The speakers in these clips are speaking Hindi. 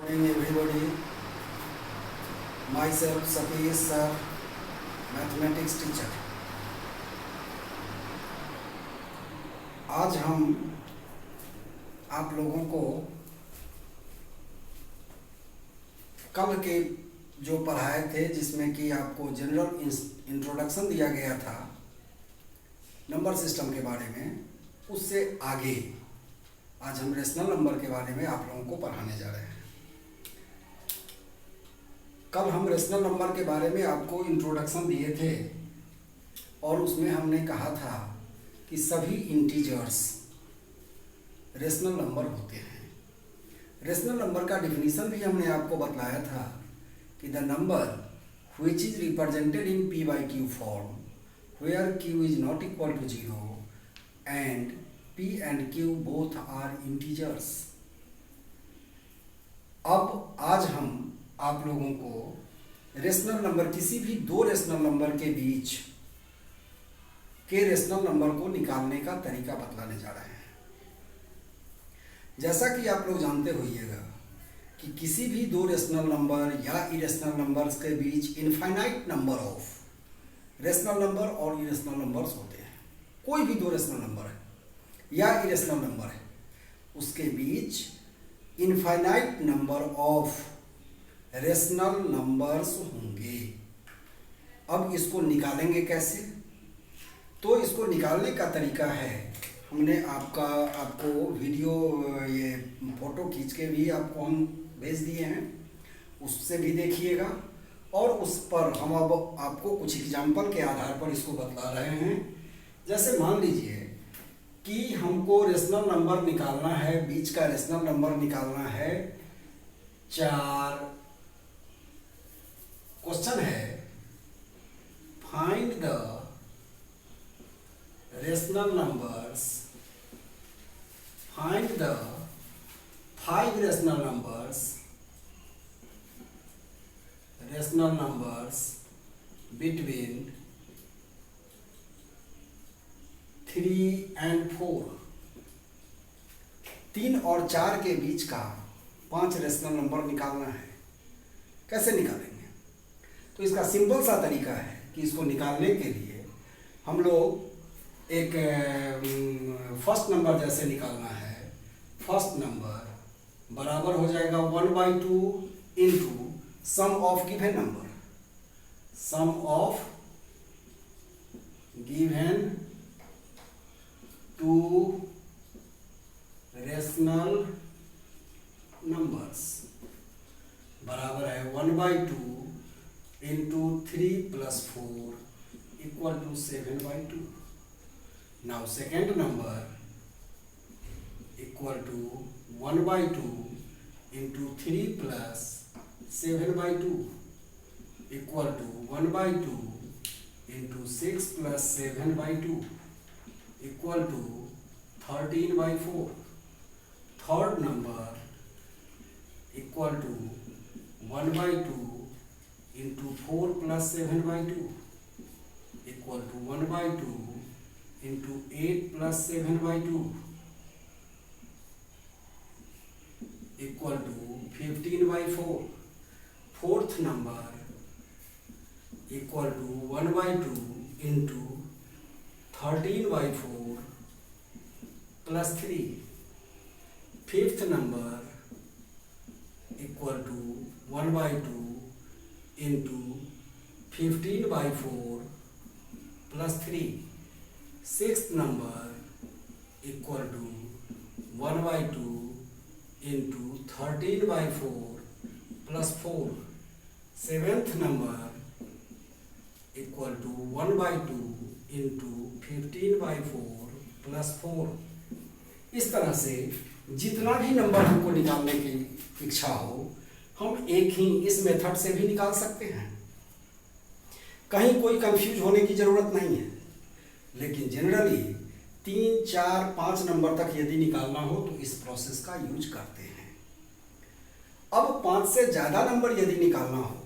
Morning everybody. Myself Satish sir, mathematics teacher. आज हम आप लोगों को कल के जो पढ़ाए थे जिसमें कि आपको जनरल इंट्रोडक्शन दिया गया था नंबर सिस्टम के बारे में, उससे आगे आज हम रेशनल नंबर के बारे में आप लोगों को पढ़ाने जा रहे हैं। कल हम रेशनल नंबर के बारे में आपको इंट्रोडक्शन दिए थे और उसमें हमने कहा था कि सभी इंटीजर्स रेशनल नंबर होते हैं। रेशनल नंबर का डिफिनीशन भी हमने आपको बतलाया था कि the number which is represented in p by q form where q is not equal to 0 and p and q both are integers. अब आज हम आप लोगों को रेशनल नंबर, किसी भी दो रेशनल नंबर के बीच के रेशनल नंबर को निकालने का तरीका बतलाने जा रहे हैं। जैसा कि आप लोग जानते होइएगा कि किसी भी दो रेशनल नंबर या इरेशनल नंबर्स के बीच infinite number of rational number और इरेशनल नंबर्स होते हैं। कोई भी दो रेशनल नंबर है या इरेशनल नंबर है, उसके बीच infinite number of rational numbers होंगे। अब इसको निकालेंगे कैसे? तो इसको निकालने का तरीका है, हमने आपको वीडियो ये फोटो खींच के भी आपको हम भेज दिए हैं, उससे भी देखिएगा और उस पर हम अब आपको कुछ एग्जाम्पल के आधार पर इसको बतला रहे हैं। जैसे मान लीजिए कि हमको रेशनल नंबर निकालना है, बीच का रेशनल नंबर निकालना है 4। क्वेश्चन है find the rational numbers, find the 5 rational numbers between 3 and 4। 3 और 4 के बीच का 5 रेशनल नंबर निकालना है। कैसे निकालेंगे? तो इसका सिंपल सा तरीका है कि इसको निकालने के लिए हम लोग एक फर्स्ट नंबर जैसे निकालना है। फर्स्ट नंबर बराबर हो जाएगा 1/2 into sum of given number, sum of given two rational numbers बराबर है 1/2 into 3 plus 4 equal to 7/2। Now second number equal to 1/2 into 3 plus 7/2 equal to 1/2 into 6 plus 7/2 equal to 13/4। Third number equal to 1/2 into 4 plus 7/2 equal to 1/2 into 8 plus 7/2 equal to 15/4। Fourth number equal to 1/2 into 13/4 plus 3। Fifth number equal to 1/2 into 15/4 plus 3। Sixth number equal to 1/2 into 13/4 plus 4। Seventh number equal to 1/2 into 15/4 plus 4। इस तरह से जितना भी नंबर हमको निकालने की इच्छा हो, हम एक ही इस मेथड से भी निकाल सकते हैं। कहीं कोई कंफ्यूज होने की ज़रूरत नहीं है, लेकिन जनरली 3, 4, 5 नंबर तक यदि निकालना हो तो इस प्रोसेस का यूज करते हैं। अब 5 से ज़्यादा नंबर यदि निकालना हो,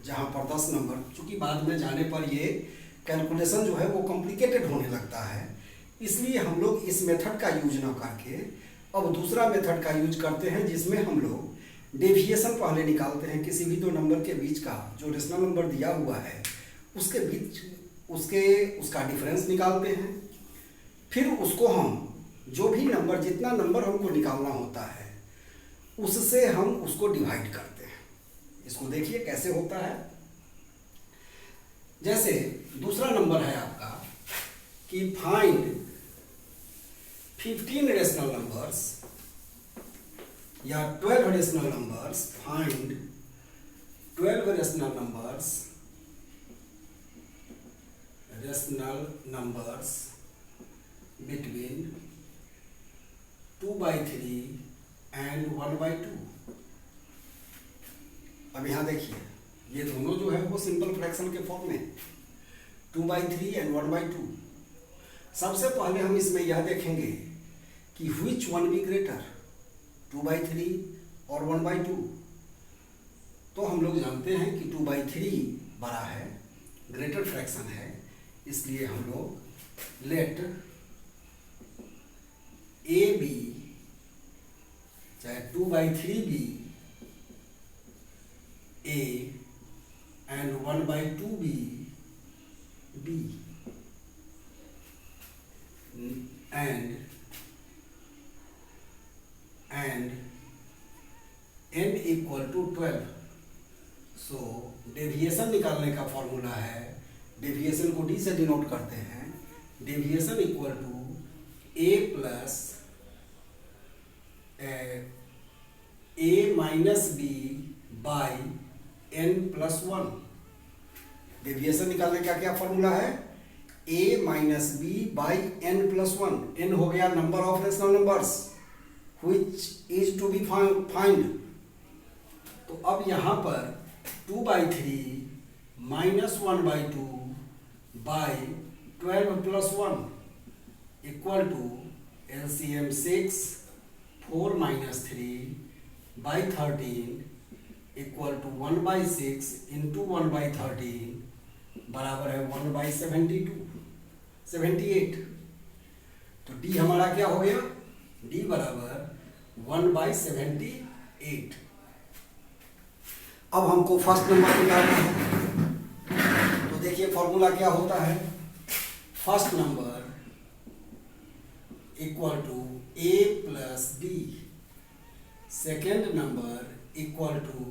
जहाँ पर 10 नंबर, चूँकि बाद में जाने पर ये कैलकुलेशन जो है वो कॉम्प्लिकेटेड होने लगता है, इसलिए हम लोग इस मेथड का यूज ना करके अब दूसरा मेथड का यूज करते हैं, जिसमें हम लोग डेविएशन पहले निकालते हैं। किसी भी दो नंबर के बीच का जो रेशनल नंबर दिया हुआ है उसके बीच उसका डिफरेंस निकालते हैं। फिर उसको हम जो भी नंबर, जितना नंबर हमको निकालना होता है उससे हम उसको डिवाइड करते हैं। इसको देखिए कैसे होता है। जैसे दूसरा नंबर है आपका कि फाइंड 15 रेशनल नंबर्स या 12 rational numbers, find 12 rational numbers between 2/3 and 1/2। अब यहाँ देखिए ये दोनों जो है वो सिंपल फ्रैक्शन के फॉर्म में 2/3 एंड 1/2। सबसे पहले हम इसमें यह देखेंगे कि व्हिच वन बी ग्रेटर, 2/3 और 1/2। तो हम लोग जानते हैं कि 2/3 बड़ा है, ग्रेटर फ्रैक्शन है, इसलिए हम लोग लेट ए बी, चाहे 2/3 B A and 1/2 B B, and n equal to 12। So deviation निकालने का फॉर्मूला है, डेविएशन को d से डिनोट करते हैं। Deviation equal to a plus a minus B by n plus 1। Deviation निकालने का क्या फॉर्मूला है? a minus B by n plus 1। n हो गया number of rational numbers which is to be find। तो अब यहाँ पर 2/3 minus 1/2 by 12 plus 1 equal to LCM 6, 4 minus 3 by 13 equal to 1/6 into 1/13 बराबर है 1/78। तो d हमारा क्या हो गया? d बराबर 1/78। अब हमको फर्स्ट नंबर निकालना है। तो देखिए फॉर्मूला क्या होता है। First number equal to a plus d, second number equal to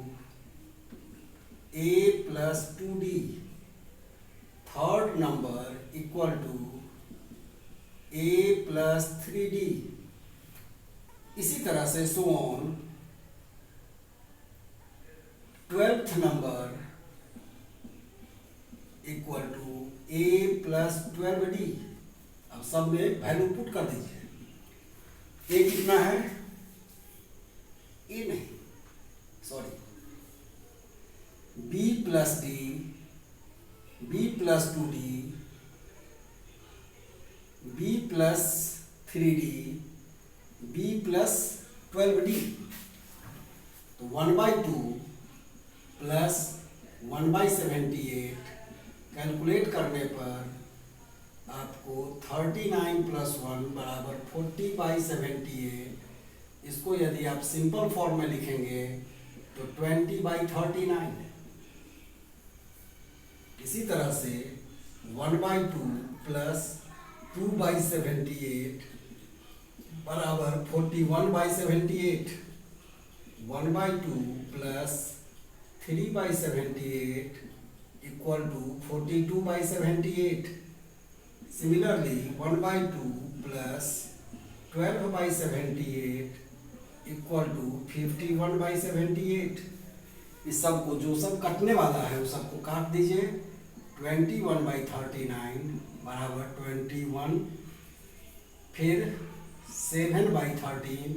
a plus 2d, third number equal to a plus 3d। इसी तरह से so on. 12th number equal to a plus 12d। अब सब में वैल्यू पुट कर दीजिए। a कितना है? a नहीं, sorry, b plus d, b plus 2d, b plus 3d, b plus 12d। तो 1/2 प्लस 1/78 कैलकुलेट करने पर आपको 39 प्लस 1 बराबर 40/78। इसको यदि आप सिंपल फॉर्म में लिखेंगे तो 20/39। इसी तरह से 1/2 प्लस 2/78 बराबर 41/78। 1/2 plus 3/78 equal to 42/78। Similarly 1/2 plus 12/78 equal to 51/78। इस सब को, जो सब कटने वाला है उस सबको काट दीजिए। 21/39 बराबर 21, फिर 7/13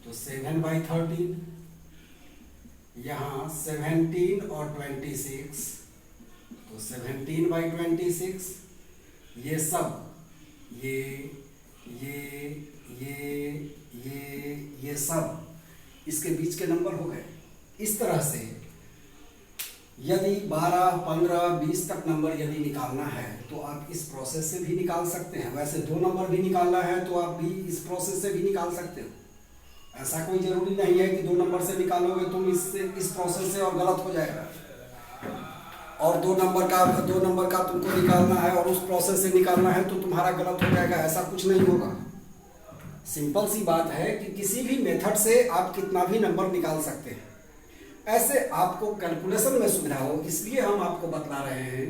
तो 7/13, यहाँ 17 और 26 तो 17/26। ये सब ये सब इसके बीच के नंबर हो गए। इस तरह से यदि 12, 15, 20 तक नंबर यदि निकालना है तो आप इस प्रोसेस से भी निकाल सकते हैं। वैसे 2 नंबर भी निकालना है तो आप भी इस प्रोसेस से भी निकाल सकते हो। ऐसा कोई जरूरी नहीं है कि 2 नंबर से निकालोगे तुम इस प्रोसेस से और गलत हो जाएगा, और 2 नंबर का तुमको निकालना है और उस प्रोसेस से निकालना है तो तुम्हारा गलत हो जाएगा, ऐसा कुछ नहीं होगा। सिंपल सी बात है कि किसी भी मेथड से आप कितना भी नंबर निकाल सकते हैं। ऐसे आपको कैलकुलेशन में सुविधा हो इसलिए हम आपको बतला रहे हैं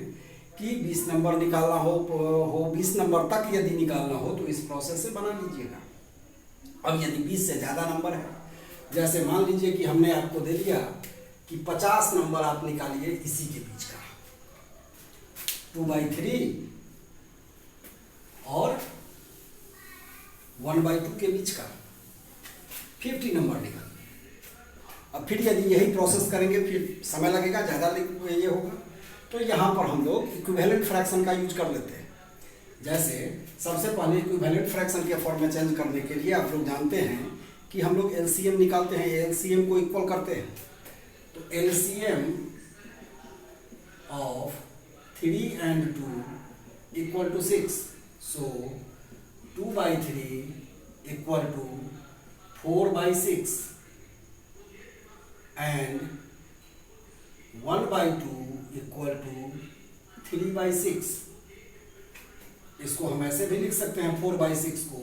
कि 20 नंबर निकालना हो 20 नंबर तक यदि निकालना हो तो इस प्रोसेस से बना लीजिएगा। अब यदि 20 से ज़्यादा नंबर है, जैसे मान लीजिए कि हमने आपको दे दिया कि 50 नंबर आप निकालिए इसी के बीच का, 2/3 और 1/2 के बीच का 50 नंबर निकालिए। अब फिर यदि यही प्रोसेस करेंगे फिर समय लगेगा, ज़्यादा ये होगा, तो यहाँ पर हम लोग इक्विवेलेंट फ्रैक्शन का यूज कर लेते हैं। जैसे सबसे पहले इक्विवेलेंट फ्रैक्शन के फॉर्म में चेंज करने के लिए आप लोग जानते हैं कि हम लोग एलसीएम निकालते हैं, एलसीएम को इक्वल करते हैं। तो LCM of 3 and 2 equal to 6, so 2/3 equal to 4/6 and 1/2 equal to 3/6। इसको हम ऐसे भी लिख सकते हैं 4/6 को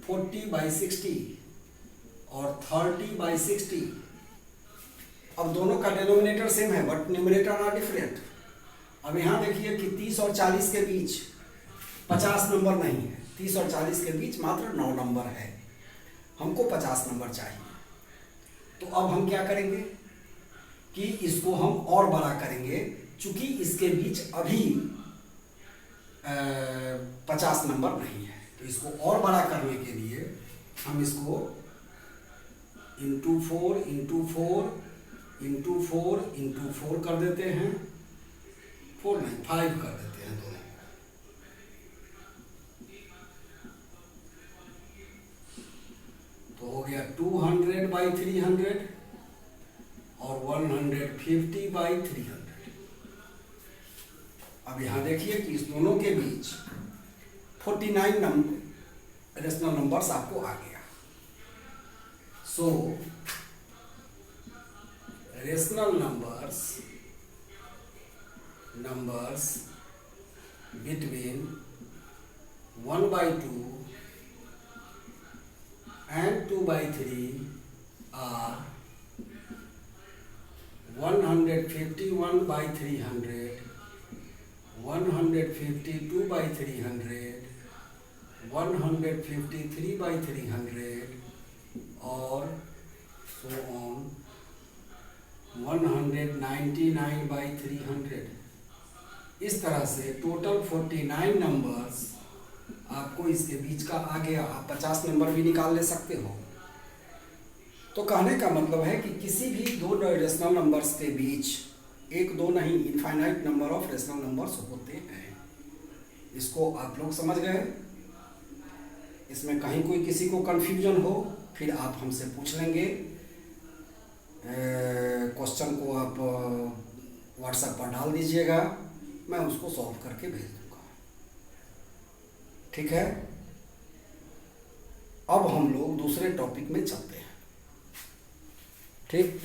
40/60 और 30/60। अब दोनों का डिनोमिनेटर सेम है बट न्यूमरेटर आर डिफरेंट। अब यहाँ देखिए कि 30 और 40 के बीच 50 नंबर नहीं है, 30 और 40 के बीच मात्र 9 नंबर है, हमको 50 नंबर चाहिए। तो अब हम क्या करेंगे कि इसको हम और बड़ा करेंगे, चूंकि इसके बीच अभी 50 नंबर नहीं है, तो इसको और बड़ा करने के लिए हम इसको इंटू 4 इंटू 4 इंटू 4 इंटू 4 कर देते हैं, 4 नहीं 5 कर देते हैं दोनों। तो हो गया 200/300 और 150/300। अब यहाँ देखिए कि इस दोनों के बीच 49 रेशनल नंबर्स आपको आ गया। सो rational numbers between 1/2 and 2/3 are 151/300, 152/300, 153/300 और so on 199/300। इस तरह से टोटल 49 नंबर्स आपको इसके बीच का आ गया। आप 50 नंबर भी निकाल ले सकते हो। तो कहने का मतलब है कि किसी भी 2 रेशनल नंबर्स के बीच 1 2 नहीं infinite number of rational numbers होते हैं। इसको आप लोग समझ गए। इसमें कहीं कोई किसी को कन्फ्यूजन हो फिर आप हमसे पूछ लेंगे। क्वेश्चन को आप व्हाट्सएप पर डाल दीजिएगा, मैं उसको सॉल्व करके भेज दूंगा। ठीक है, अब हम लोग दूसरे टॉपिक में चलते हैं। ठीक।